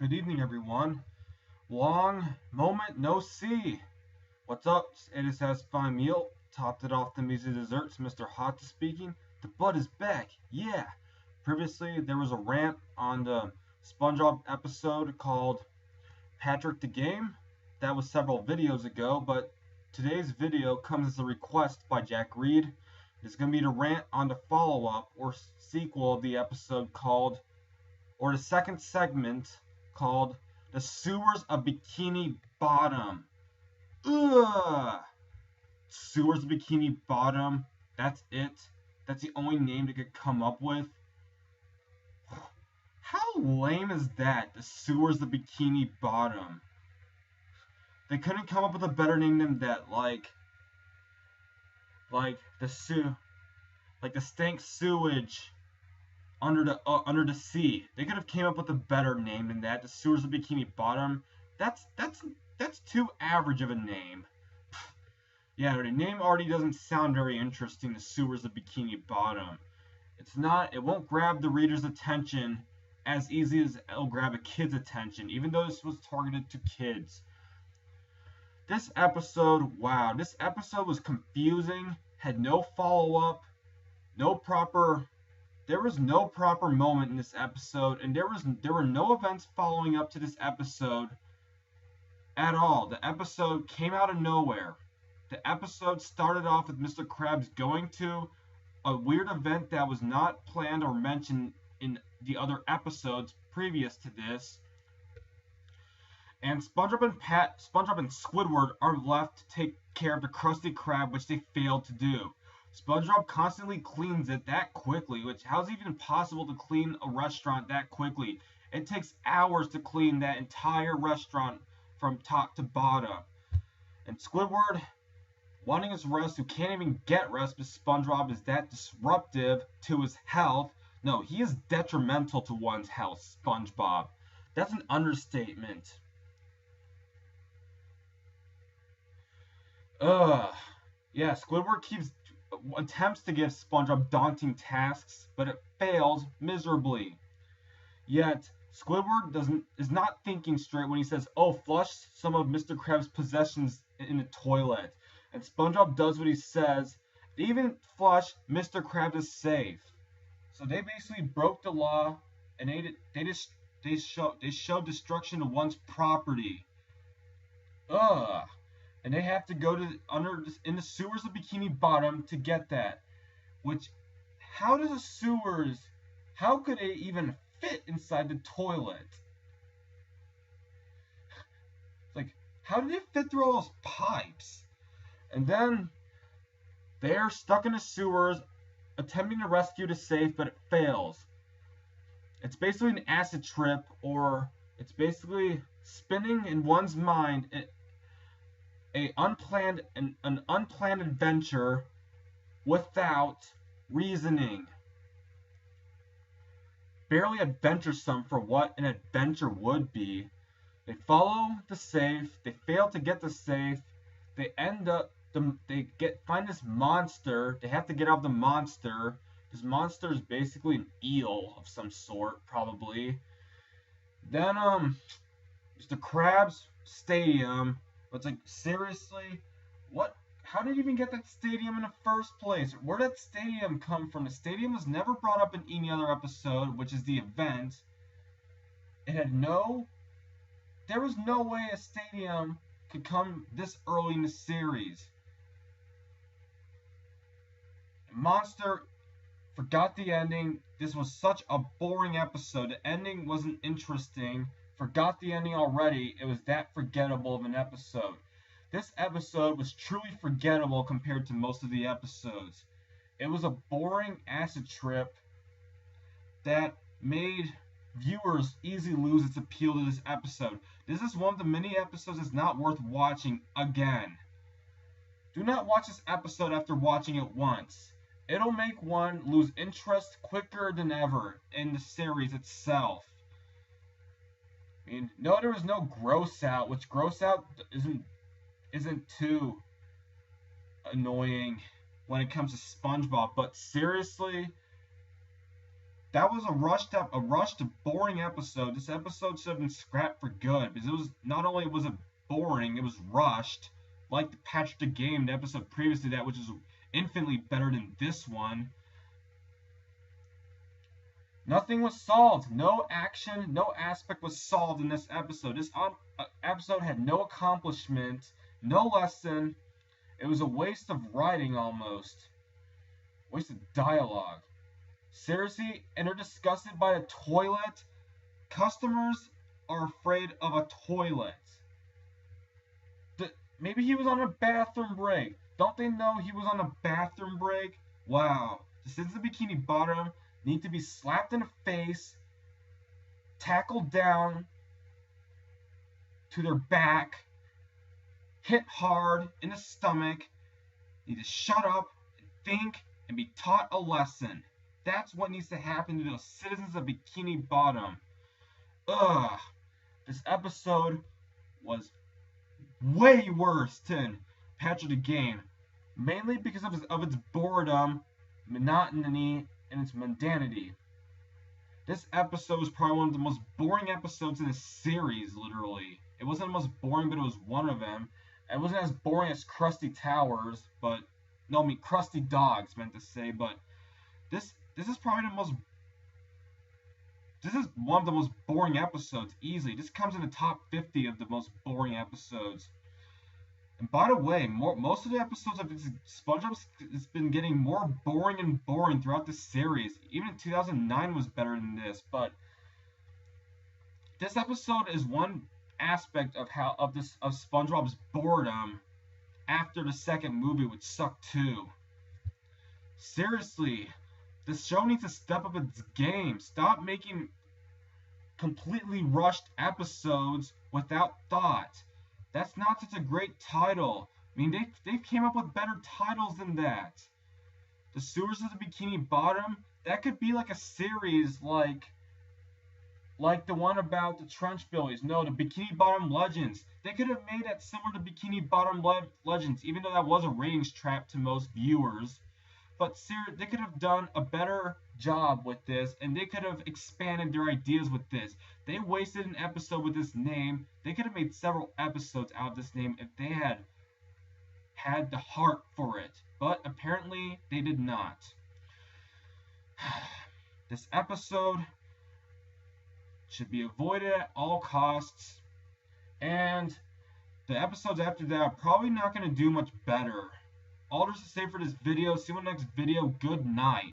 Good evening, everyone. Long moment no see. What's up? It is satisfying meal. Topped it off the measly desserts. Mr. Hot speaking. The bud is back. Yeah. Previously, there was a rant on the Spongebob episode called Patrick the Game. That was several videos ago, but today's video comes as a request by Jack Reed. It's going to be the rant on the follow-up or sequel of the episode called, or the second segment called The Sewers of Bikini Bottom. Ugh! Sewers of Bikini Bottom. That's it. That's the only name they could come up with. How lame is that? The Sewers of Bikini Bottom. They couldn't come up with a better name than that. Like the stank sewage under the sea. They could have came up with a better name than that. The Sewers of Bikini Bottom. That's too average of a name. Yeah, the name already doesn't sound very interesting. The Sewers of Bikini Bottom. It won't grab the reader's attention as easy as it'll grab a kid's attention, even though this was targeted to kids. This episode was confusing, had no follow-up, there was no proper moment in this episode, and there were no events following up to this episode at all. The episode came out of nowhere. The episode started off with Mr. Krabs going to a weird event that was not planned or mentioned in the other episodes previous to this. And SpongeBob and Squidward are left to take care of the Krusty Krab, which they failed to do. SpongeBob constantly cleans it that quickly, which how is it even possible to clean a restaurant that quickly? It takes hours to clean that entire restaurant from top to bottom. And Squidward, wanting his rest, who can't even get rest because SpongeBob is that disruptive to his health. No, he is detrimental to one's health, SpongeBob. That's an understatement. Yeah, Squidward attempts to give SpongeBob daunting tasks, but it fails miserably. Yet, Squidward is not thinking straight when he says, "Oh, flush some of Mr. Krabs' possessions in the toilet." And SpongeBob does what he says. They even flush Mr. Krabs' safe. So they basically broke the law, and they show destruction of one's property. And they have to go in the sewers of Bikini Bottom to get that. Which, how could they even fit inside the toilet? Like, how did it fit through all those pipes? And then they're stuck in the sewers, attempting to rescue the safe, but it fails. It's basically an acid trip, or it's basically spinning in one's mind an unplanned adventure without reasoning. Barely adventuresome for what an adventure would be. They follow the safe. They fail to get the safe. They find this monster. They have to get out of the monster. This monster is basically an eel of some sort, probably. Then Mr. Krabs' stadium. It's like, seriously? What? How did you even get that stadium in the first place? Where did that stadium come from? The stadium was never brought up in any other episode, which is the event. There was no way a stadium could come this early in the series. Monster forgot the ending. This was such a boring episode. The ending wasn't interesting. Forgot the ending already. It was that forgettable of an episode. This episode was truly forgettable compared to most of the episodes. It was a boring acid trip that made viewers easily lose its appeal to this episode. This is one of the many episodes that's not worth watching again. Do not watch this episode after watching it once. It'll make one lose interest quicker than ever in the series itself. I mean, no, there was no gross out, which gross out isn't too annoying when it comes to SpongeBob, but seriously, That was a rushed, boring episode. This episode should have been scrapped for good because it was not only was it boring, it was rushed. Like the Patch the Game, the episode previously that, which is infinitely better than this one. Nothing was solved. No action, no aspect was solved in this episode. This episode had no accomplishment, no lesson. It was a waste of writing almost. Waste of dialogue. Seriously, and they're disgusted by a toilet? Customers are afraid of a toilet. Maybe he was on a bathroom break. Don't they know he was on a bathroom break? Wow. The citizens of Bikini Bottom need to be slapped in the face, tackled down to their back, hit hard in the stomach, need to shut up and think and be taught a lesson. That's what needs to happen to those citizens of Bikini Bottom. Ugh. This episode was way worse than Patch of the Game, mainly because of its boredom, monotony, and its mundanity. This episode was probably one of the most boring episodes in the series, literally. It wasn't the most boring, but it was one of them. It wasn't as boring as Krusty Towers, but... No, I mean Krusty Dogs, meant to say, but... This is probably the most... This is one of the most boring episodes, easily. This comes in the top 50 of the most boring episodes. And by the way, most of the episodes of SpongeBob has been getting more boring and boring throughout the series. Even 2009 was better than this, but this episode is one aspect of SpongeBob's boredom after the second movie, which sucked too. Seriously, the show needs to step up its game. Stop making completely rushed episodes without thought. That's not such a great title. I mean, they came up with better titles than that. The Sewers of the Bikini Bottom, that could be like a series like the one about the Trunchbillies. No, the Bikini Bottom Legends. They could have made that similar to Bikini Bottom Legends, even though that was a ratings trap to most viewers. But they could have done a better job with this, and they could have expanded their ideas with this. They wasted an episode with this name. They could have made several episodes out of this name if they had the heart for it. But apparently, they did not. This episode should be avoided at all costs. And the episodes after that are probably not going to do much better. All there's to say for this video. See you in the next video. Good night.